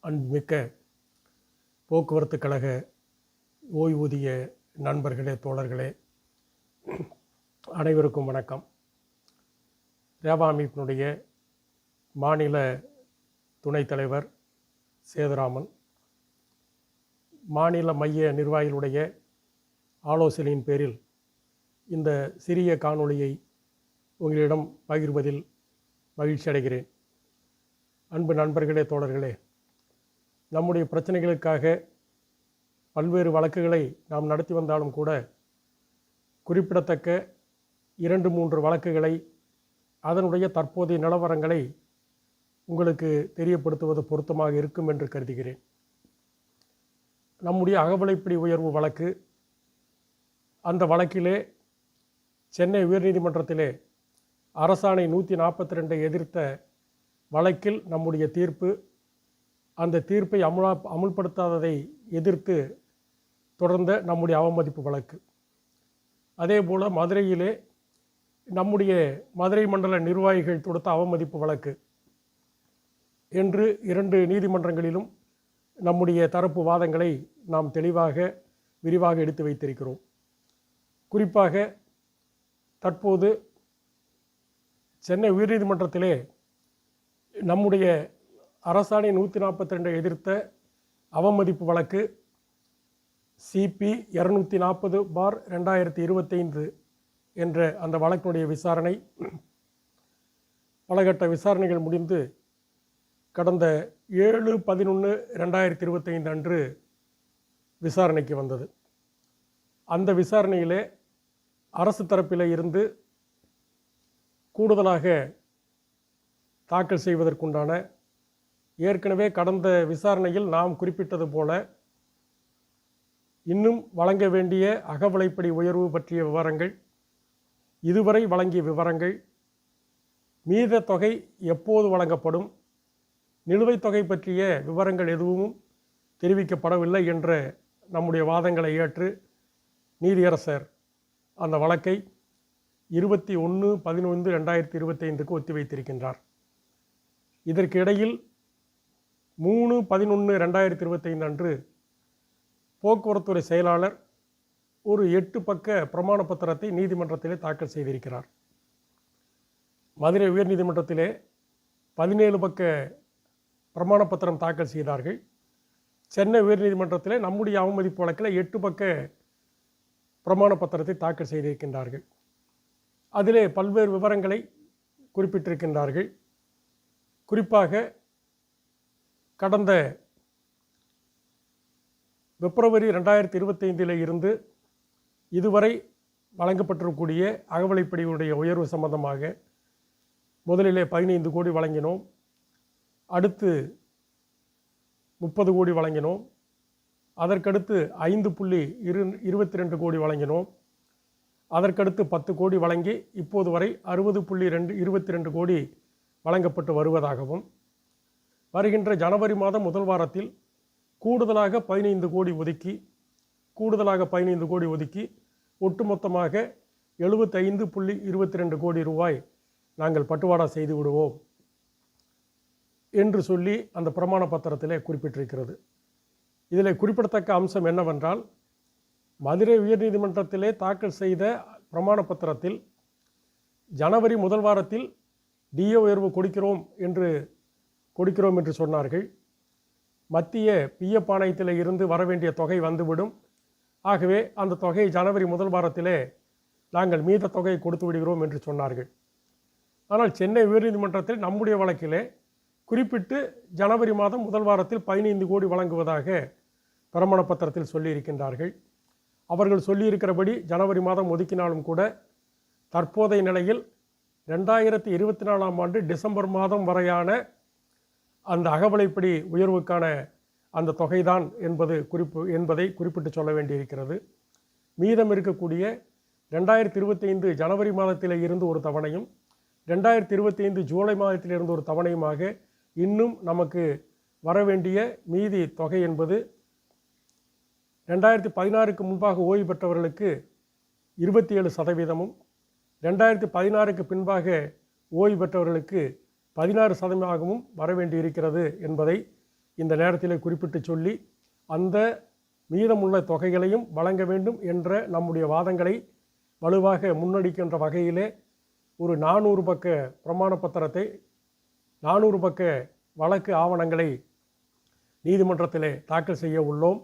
அன்புமிக்க போக்குவரத்து கழக ஓய்வூதிய நண்பர்களே, தோழர்களே, அனைவருக்கும் வணக்கம். ரேவா அமைப்பினுடைய மாநில துணைத் தலைவர் சேதுராமன், மாநில மைய நிர்வாகிகளுடைய ஆலோசனையின் பேரில் இந்த சிறிய காணொளியை உங்களிடம் பகிர்வதில் மகிழ்ச்சி அடைகிறேன். அன்பு நண்பர்களே, தோழர்களே, நம்முடைய பிரச்சனைகளுக்காக பல்வேறு வழக்குகளை நாம் நடத்தி வந்தாலும் கூட குறிப்பிடத்தக்க 2-3 வழக்குகளை, அதனுடைய தற்போதைய நிலவரங்களை உங்களுக்கு தெரியப்படுத்துவது பொருத்தமாக இருக்கும் என்று கருதுகிறேன். நம்முடைய அகவிலைப்படி உயர்வு வழக்கு, அந்த வழக்கிலே சென்னை உயர்நீதிமன்றத்திலே அரசாணை 142 எதிர்த்த வழக்கில் நம்முடைய தீர்ப்பு, அந்த தீர்ப்பை அமுல்படுத்தாததை எதிர்த்து தொடர்ந்த நம்முடைய அவமதிப்பு வழக்கு. அதே போல் மதுரையிலே நம்முடைய மதுரை மண்டல நிர்வாகிகள் தொடுத்த அவமதிப்பு வழக்கு என்று 2 நீதிமன்றங்களிலும் நம்முடைய தரப்பு வாதங்களை நாம் தெளிவாக விரிவாக எடுத்து வைத்திருக்கிறோம். குறிப்பாக தற்போது சென்னை உயர்நீதிமன்றத்திலே நம்முடைய அரசாணை 142 எதிர்த்த அவமதிப்பு வழக்கு CP 240/2025 என்ற அந்த வழக்கினுடைய விசாரணை, பலகட்ட விசாரணைகள் முடிந்து கடந்த 7/11/2025 அன்று விசாரணைக்கு வந்தது. அந்த விசாரணையிலே அரசு தரப்பில் இருந்து கூடுதலாக தாக்கல் செய்வதற்குண்டான, ஏற்கனவே கடந்த விசாரணையில் நாம் குறிப்பிட்டது போல இன்னும் வழங்க வேண்டிய அகவிலைப்படி உயர்வு பற்றிய விவரங்கள், இதுவரை வழங்கிய விவரங்கள், மீத தொகை எப்போது வழங்கப்படும், நிலுவைத் தொகை பற்றிய விவரங்கள் எதுவும் தெரிவிக்கப்படவில்லை என்ற நம்முடைய வாதங்களை ஏற்று நீதியரசர் அந்த வழக்கை 21/11/2025 ஒத்திவைத்திருக்கின்றார். இதற்கு இடையில் 3/11/2025 அன்று போக்குவரத்துறை செயலாளர் ஒரு 8 பக்க பிரமாண பத்திரத்தை நீதிமன்றத்திலே தாக்கல் செய்திருக்கிறார். மதுரை உயர்நீதிமன்றத்திலே 17 பக்க பிரமாண பத்திரம் தாக்கல் செய்தார்கள். சென்னை உயர்நீதிமன்றத்திலே நம்முடைய அவமதிப்பு வழக்கில் 8 பக்க பிரமாண பத்திரத்தை தாக்கல் செய்திருக்கின்றார்கள். அதிலே பல்வேறு விவரங்களை குறிப்பிட்டிருக்கின்றார்கள். குறிப்பாக கடந்த பிப்ரவரி 2025 இருந்து இதுவரை வழங்கப்பட்டிருக்கக்கூடிய அகவிலைப்படியுடைய உயர்வு சம்பந்தமாக முதலிலே 15 கோடி வழங்கினோம், அடுத்து 30 கோடி வழங்கினோம், அதற்கடுத்து 5.22 கோடி வழங்கினோம், அதற்கடுத்து 10 கோடி வழங்கி இப்போது வரை 60.22 கோடி வழங்கப்பட்டு வருவதாகவும், வருகின்ற ஜனவரி மாதம் முதல் வாரத்தில் கூடுதலாக 15 கோடி ஒதுக்கி ஒட்டுமொத்தமாக 75.22 கோடி ரூபாய் நாங்கள் பட்டுவாடா செய்து விடுவோம் என்று சொல்லி அந்த பிரமாண பத்திரத்திலே குறிப்பிட்டிருக்கிறது. இதில் குறிப்பிடத்தக்க அம்சம் என்னவென்றால், மதுரை உயர்நீதிமன்றத்திலே தாக்கல் செய்த பிரமாண பத்திரத்தில் ஜனவரி முதல் வாரத்தில் டிஏ உயர்வு கொடுக்கிறோம் என்று சொன்னார்கள். மத்திய பிஎஃப் ஆணையத்தில் இருந்து வரவேண்டிய தொகை வந்துவிடும், ஆகவே அந்த தொகை ஜனவரி முதல் வாரத்திலே நாங்கள் மீத தொகையை கொடுத்து விடுகிறோம் என்று சொன்னார்கள். ஆனால் சென்னை உயர்நீதிமன்றத்தில் நம்முடைய வழக்கிலே குறிப்பிட்டு ஜனவரி மாதம் முதல் வாரத்தில் 15 கோடி வழங்குவதாக பிரமாண பத்திரத்தில் சொல்லியிருக்கின்றார்கள். அவர்கள் சொல்லியிருக்கிறபடி ஜனவரி மாதம் ஒதுக்கினாலும் கூட தற்போதைய நிலையில் 2024 ஆண்டு டிசம்பர் மாதம் வரையான அந்த அகவிலைப்படி உயர்வுக்கான அந்த தொகைதான் என்பதை குறிப்பிட்டு சொல்ல வேண்டியிருக்கிறது. மீதம் இருக்கக்கூடிய 2025 ஜனவரி மாதத்தில் இருந்து ஒரு தவணையும் 2025 ஜூலை மாதத்தில் இருந்து ஒரு தவணையுமாக இன்னும் நமக்கு வரவேண்டிய மீதி தொகை என்பது 2016க்கு முன்பாக ஓய்வு பெற்றவர்களுக்கு 27%, 2016க்கு பின்பாக ஓய்வு பெற்றவர்களுக்கு 16% வரவேண்டியிருக்கிறது என்பதை இந்த நேரத்தில் குறிப்பிட்டு சொல்லி அந்த மீதமுள்ள தொகைகளையும் வழங்க வேண்டும் என்ற நம்முடைய வாதங்களை வலுவாக முன்னெடுக்கின்ற வகையிலே ஒரு 400 பக்க பிரமாண பத்திரத்தை 400 பக்க வழக்கு ஆவணங்களை நீதிமன்றத்திலே தாக்கல் செய்ய உள்ளோம்.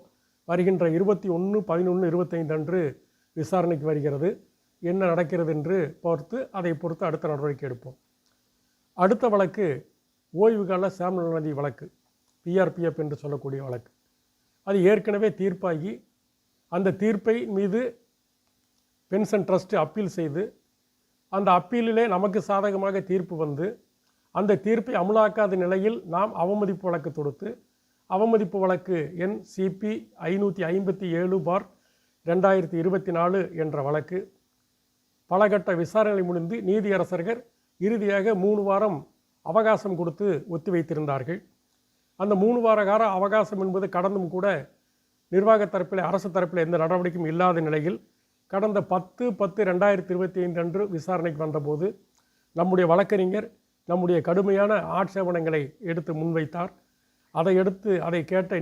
வருகின்ற 21/11/25 அன்று விசாரணைக்கு வருகிறது. என்ன நடக்கிறது என்று அதை பொறுத்து அடுத்த நடவடிக்கை எடுப்போம். அடுத்த வழக்கு ஓய்வுகால சாமுவல் நதி வழக்கு, PRPF என்று சொல்லக்கூடிய வழக்கு. அது ஏற்கனவே தீர்ப்பாகி அந்த தீர்ப்பை மீது பென்ஷன் ட்ரஸ்ட் அப்பீல் செய்து அந்த அப்பீலிலே நமக்கு சாதகமாக தீர்ப்பு வந்து அந்த தீர்ப்பை அமலாக்காத நிலையில் நாம் அவமதிப்பு வழக்கு தொடுத்து அவமதிப்பு வழக்கு எண் CP 557/2024 என்ற வழக்கு பலகட்ட விசாரணை முடிந்து நீதியரசர்கள் இறுதியாக 3 வாரம் அவகாசம் கொடுத்து ஒத்திவைத்திருந்தார்கள். அந்த 3 வார கால அவகாசம் என்பது கடந்தும் கூட நிர்வாக தரப்பில் அரசு தரப்பில் எந்த நடவடிக்கையும் இல்லாத நிலையில் கடந்த 10/10/2025 அன்று விசாரணைக்கு வந்தபோது நம்முடைய வழக்கறிஞர் நம்முடைய கடுமையான ஆட்சேபணங்களை எடுத்து முன்வைத்தார். அதை கேட்ட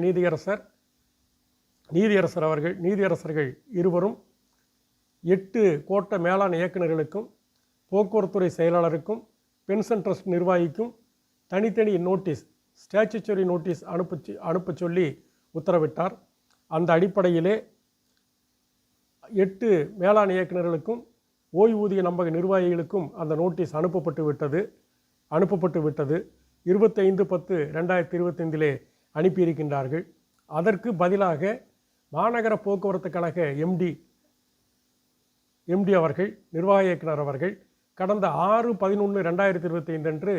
நீதியரசர்கள் இருவரும் 8 கோட்ட மேலாண் இயக்குநர்களுக்கும் போக்குவரத்துறை செயலாளருக்கும் பென்ஷன் ட்ரஸ்ட் நிர்வாகிக்கும் தனித்தனி நோட்டீஸ், ஸ்டாச்சுட்டரி நோட்டீஸ் அனுப்ப சொல்லி உத்தரவிட்டார். அந்த அடிப்படையிலே 8 மேலாண் இயக்குநர்களுக்கும் ஓய்வூதிய நம்பக நிர்வாகிகளுக்கும் அந்த நோட்டீஸ் அனுப்பப்பட்டு விட்டது. 25/10/2025 அனுப்பியிருக்கின்றார்கள். அதற்கு பதிலாக மாநகர போக்குவரத்து கழக MD அவர்கள், நிர்வாக இயக்குனர் அவர்கள் கடந்த 6/11/2025 அன்று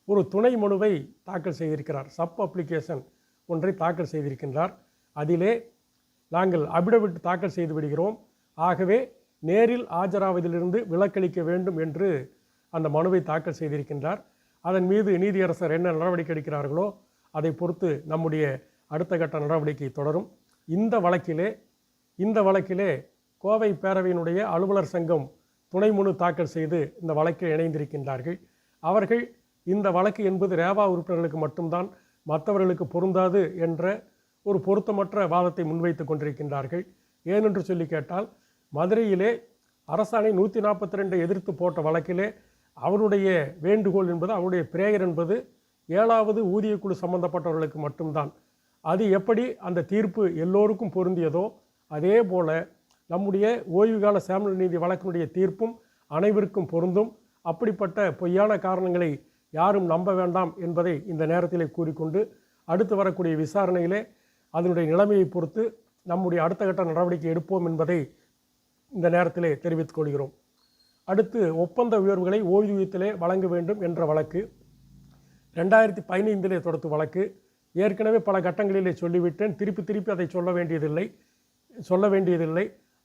ஒரு துணை மனுவை தாக்கல் செய்திருக்கிறார். சப் அப்ளிகேஷன் ஒன்றை தாக்கல் செய்திருக்கின்றார். அதிலே நாங்கள் அபிடவிட் தாக்கல் செய்து விடுகிறோம், ஆகவே நேரில் ஆஜராவதிலிருந்து விலக்களிக்க வேண்டும் என்று அந்த மனுவை தாக்கல் செய்திருக்கின்றார். அதன் மீது நீதியரசர் என்ன நடவடிக்கை எடுக்கிறார்களோ அதை பொறுத்து நம்முடைய அடுத்த கட்ட நடவடிக்கை தொடரும். இந்த வழக்கிலே கோவை பேரவையினுடைய அலுவலர் சங்கம் துணை மனு தாக்கல் செய்து இந்த வழக்கில் இணைந்திருக்கின்றார்கள். அவர்கள் இந்த வழக்கு என்பது ரேவா உறுப்பினர்களுக்கு மட்டும்தான், மற்றவர்களுக்கு பொருந்தாது என்ற ஒரு பொருத்தமற்ற வாதத்தை முன்வைத்து கொண்டிருக்கின்றார்கள். ஏனென்று சொல்லி கேட்டால், மதுரையிலே அரசாணை 142 எதிர்த்து போட்ட வழக்கிலே அவருடைய வேண்டுகோள் என்பது, அவருடைய பிரேயர் என்பது 7வது ஊதியக்குழு சம்பந்தப்பட்டவர்களுக்கு மட்டும்தான். அது எப்படி அந்த தீர்ப்பு எல்லோருக்கும் பொருந்தியதோ அதே போல நம்முடைய ஓய்வுகால சாமுவல் நீதி வழக்கினுடைய தீர்ப்பும் அனைவருக்கும் பொருந்தும். அப்படிப்பட்ட பொய்யான காரணங்களை யாரும் நம்ப வேண்டாம் என்பதை இந்த நேரத்திலே கூறிக்கொண்டு, அடுத்து வரக்கூடிய விசாரணையிலே அதனுடைய நிலைமையை பொறுத்து நம்முடைய அடுத்த கட்ட நடவடிக்கை எடுப்போம் என்பதை இந்த நேரத்திலே தெரிவித்துக் கொள்கிறோம். அடுத்து ஒப்பந்த உயர்வுகளை ஓய்வூதியத்திலே வழங்க வேண்டும் என்ற வழக்கு 2015 தொடுத்த வழக்கு. ஏற்கனவே பல கட்டங்களிலே சொல்லிவிட்டேன், திருப்பி அதை சொல்ல வேண்டியதில்லை.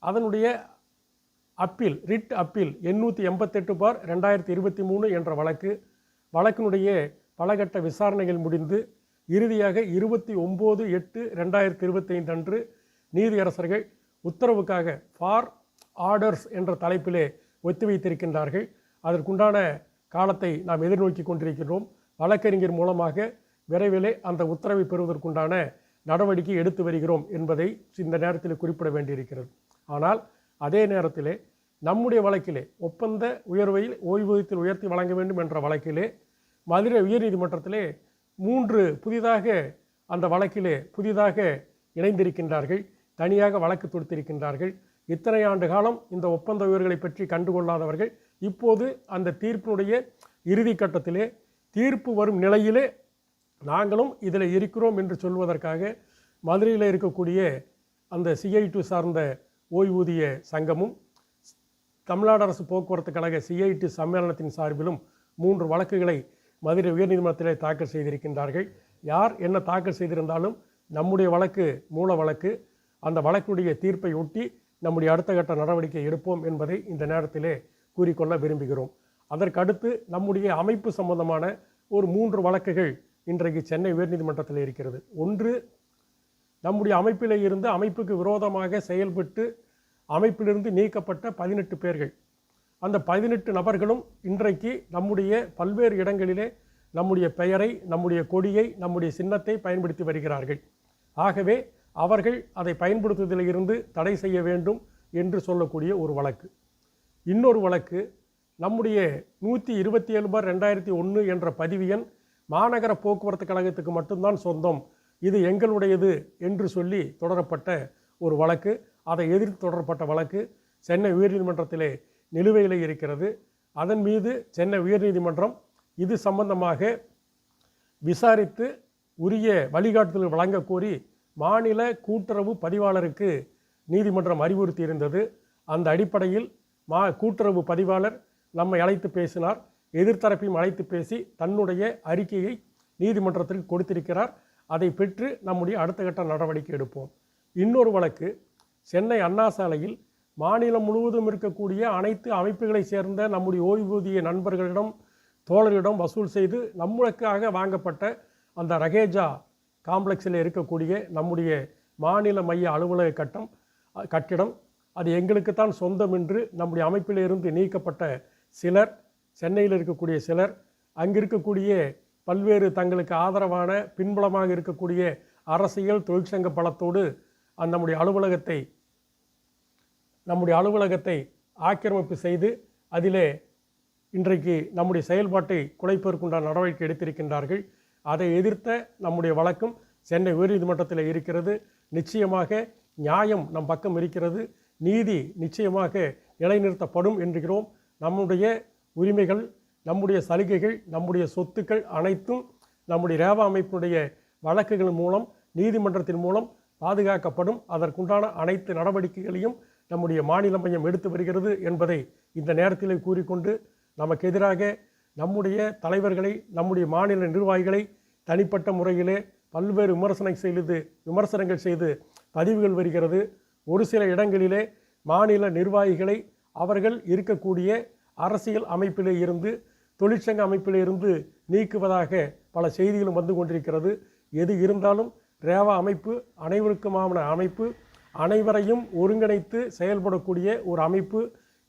அதனுடைய ரிட் அப்பீல் 888/2023 என்ற வழக்கினுடைய பலகட்ட விசாரணைகள் முடிந்து இறுதியாக 29/8/2025 அன்று நீதியரசர்கள் உத்தரவுக்காக ஃபார் ஆர்டர்ஸ் என்ற தலைப்பிலே ஒத்திவைத்திருக்கின்றார்கள். அதற்குண்டான காலத்தை நாம் எதிர்நோக்கி கொண்டிருக்கிறோம். வழக்கறிஞர் மூலமாக விரைவிலே அந்த உத்தரவை பெறுவதற்குண்டான நடவடிக்கை எடுத்து வருகிறோம் என்பதை இந்த நேரத்தில் குறிப்பிட வேண்டியிருக்கிறது. ஆனால் அதே நேரத்திலே நம்முடைய வழக்கிலே ஒப்பந்த உயர்வையில் ஓய்வூதியத்தில் உயர்த்தி வழங்க வேண்டும் என்ற வழக்கிலே மதுரை உயர்நீதிமன்றத்திலே 3 புதிதாக இணைந்திருக்கின்றார்கள், தனியாக வழக்கு தொடுத்திருக்கின்றார்கள். இத்தனை ஆண்டு காலம் இந்த ஒப்பந்த உயர்வுகளை பற்றி கண்டுகொள்ளாதவர்கள் இப்போது அந்த தீர்ப்பினுடைய இறுதி கட்டத்திலே தீர்ப்பு வரும் நிலையிலே நாங்களும் இதில் இருக்கிறோம் என்று சொல்வதற்காக மதுரையில் இருக்கக்கூடிய அந்த CIT சார்ந்த ஓய்வூதிய சங்கமும் தமிழ்நாடு அரசு போக்குவரத்து கழக CIT சம்மேளனத்தின் சார்பிலும் 3 வழக்குகளை மதுரை உயர்நீதிமன்றத்திலே தாக்கல் செய்திருக்கின்றார்கள். யார் என்ன தாக்கல் செய்திருந்தாலும் நம்முடைய வழக்கு மூல வழக்கு, அந்த வழக்குடைய தீர்ப்பை ஒட்டி நம்முடைய அடுத்த கட்ட நடவடிக்கை எடுப்போம் என்பதை இந்த நேரத்திலே கூறிக்கொள்ள விரும்புகிறோம். அதற்கடுத்து நம்முடைய அமைப்பு சம்பந்தமான ஒரு 3 வழக்குகள் இன்றைக்கு சென்னை உயர்நீதிமன்றத்தில் இருக்கிறது. ஒன்று, நம்முடைய அமைப்பிலே இருந்து அமைப்புக்கு விரோதமாக செயல்பட்டு அமைப்பிலிருந்து நீக்கப்பட்ட 18 பேர்கள். அந்த 18 நபர்களும் இன்றைக்கு நம்முடைய பல்வேறு இடங்களிலே நம்முடைய பெயரை, நம்முடைய கொடியை, நம்முடைய சின்னத்தை பயன்படுத்தி வருகிறார்கள். ஆகவே அவர்கள் அதை பயன்படுத்துவதில் இருந்து தடை செய்ய வேண்டும் என்று சொல்லக்கூடிய ஒரு வழக்கு. இன்னொரு வழக்கு, நம்முடைய 127/2001 என்ற பதிவு எண் மாநகர போக்குவரத்து கழகத்துக்கு மட்டும்தான் சொந்தம், இது எங்களுடையது என்று சொல்லி தொடரப்பட்ட ஒரு வழக்கு. அதை எதிர்த்து தொடரப்பட்ட வழக்கு சென்னை உயர்நீதிமன்றத்திலே நிலுவையில் இருக்கிறது. அதன் மீது சென்னை உயர்நீதிமன்றம் இது சம்பந்தமாக விசாரித்து உரிய வழிகாட்டுதல் வழங்க கோரி மாநில கூட்டுறவு பதிவாளருக்கு நீதிமன்றம் அறிவுறுத்தியிருந்தது. அந்த அடிப்படையில் கூட்டுறவு பதிவாளர் நம்மை அழைத்து பேசினார். எதிர்த்தரப்பையும் அழைத்து பேசி தன்னுடைய அறிக்கையை நீதிமன்றத்திற்கு கொடுத்திருக்கிறார். அதை பெற்று நம்முடைய அடுத்த கட்ட நடவடிக்கை எடுப்போம். இன்னொரு வழக்கு, சென்னை அண்ணா சாலையில் மாநிலம் முழுவதும் இருக்கக்கூடிய அனைத்து அமைப்புகளை சேர்ந்த நம்முடைய ஓய்வூதிய நண்பர்களிடம், தோழர்களிடம் வசூல் செய்து நம்மளுக்காக வாங்கப்பட்ட அந்த ரகேஜா காம்ப்ளெக்ஸில் இருக்கக்கூடிய நம்முடைய மாநில மைய அலுவலக கட்டிடம் அது எங்களுக்குத்தான் சொந்தம் என்று நம்முடைய அமைப்பிலிருந்து நீக்கப்பட்ட சிலர், சென்னையில் இருக்கக்கூடிய சிலர், அங்கு இருக்கக்கூடிய பல்வேறு தங்களுக்கு ஆதரவான பின்புலமாக இருக்கக்கூடிய அரசியல் தொழிற்சங்க பலத்தோடு நம்முடைய அலுவலகத்தை ஆக்கிரமிப்பு செய்து அதிலே இன்றைக்கு நம்முடைய செயல்பாட்டை குலைப்பதற்குண்டான நடவடிக்கை எடுத்திருக்கின்றார்கள். அதை எதிர்த்த நம்முடைய வழக்கும் சென்னை உயர்நீதிமன்றத்தில் இருக்கிறது. நிச்சயமாக நியாயம் நம் பக்கம் இருக்கிறது. நீதி நிச்சயமாக நிலைநிறுத்தப்படும் என்கிறோம். நம்முடைய உரிமைகள், நம்முடைய சலுகைகள், நம்முடைய சொத்துக்கள் அனைத்தும் நம்முடைய ரேவா அமைப்பினுடைய வழக்குகள் மூலம், நீதிமன்றத்தின் மூலம் பாதுகாக்கப்படும். அதற்குண்டான அனைத்து நடவடிக்கைகளையும் நம்முடைய மாநில மையம் எடுத்து வருகிறது என்பதை இந்த நேரத்தில் கூறிக்கொண்டு, நமக்கு எதிராக நம்முடைய தலைவர்களை, நம்முடைய மாநில நிர்வாகிகளை தனிப்பட்ட முறையிலே பல்வேறு விமர்சனங்கள் செய்து பதிவுகள் வருகிறது. ஒரு சில இடங்களிலே மாநில நிர்வாகிகளை அவர்கள் இருக்கக்கூடிய அரசியல் அமைப்பிலே இருந்து, தொழிற்சங்க அமைப்பிலே இருந்து நீக்குவதாக பல செய்திகளும் வந்து கொண்டிருக்கிறது. எது இருந்தாலும் ரேவா அமைப்பு அனைவருக்குமான அமைப்பு, அனைவரையும் ஒருங்கிணைத்து செயல்படக்கூடிய ஒரு அமைப்பு,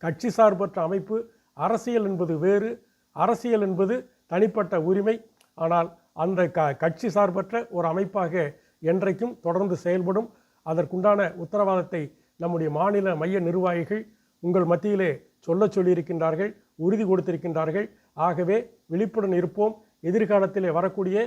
கட்சி சார்பற்ற அமைப்பு. அரசியல் என்பது வேறு, அரசியல் என்பது தனிப்பட்ட உரிமை. ஆனால் அந்த கட்சி சார்பற்ற ஒரு அமைப்பாக என்றைக்கும் தொடர்ந்து செயல்படும். அதற்குண்டான உத்தரவாதத்தை நம்முடைய மாநில மைய நிர்வாகிகள் உங்கள் மத்தியிலே சொல்லியிருக்கின்றார்கள், உறுதி கொடுத்திருக்கின்றார்கள். ஆகவே விழிப்புடன் இருப்போம். எதிர்காலத்திலே வரக்கூடிய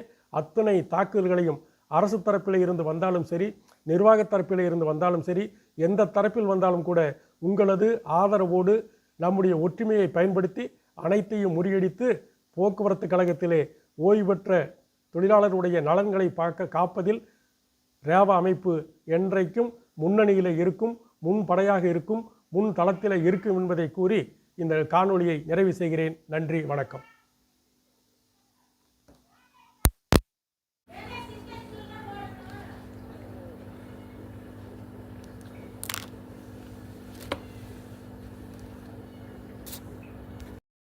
அத்தனை தாக்குதல்களையும் அரசு தரப்பிலே இருந்து வந்தாலும் சரி, நிர்வாக தரப்பிலே இருந்து வந்தாலும் சரி, எந்த தரப்பில் வந்தாலும் கூட உங்களது ஆதரவோடு நம்முடைய ஒற்றுமையை பயன்படுத்தி அனைத்தையும் முறியடித்து போக்குவரத்து கழகத்திலே ஓய்வு பெற்ற தொழிலாளருடைய நலன்களை காப்பதில் ரேவா அமைப்பு என்றைக்கும் முன்னணியில் இருக்கும், முன்படையாக இருக்கும், முன் தளத்தில் இருக்கும் என்பதை கூறி இந்த காணொளியை நிறைவு செய்கிறேன். நன்றி, வணக்கம்.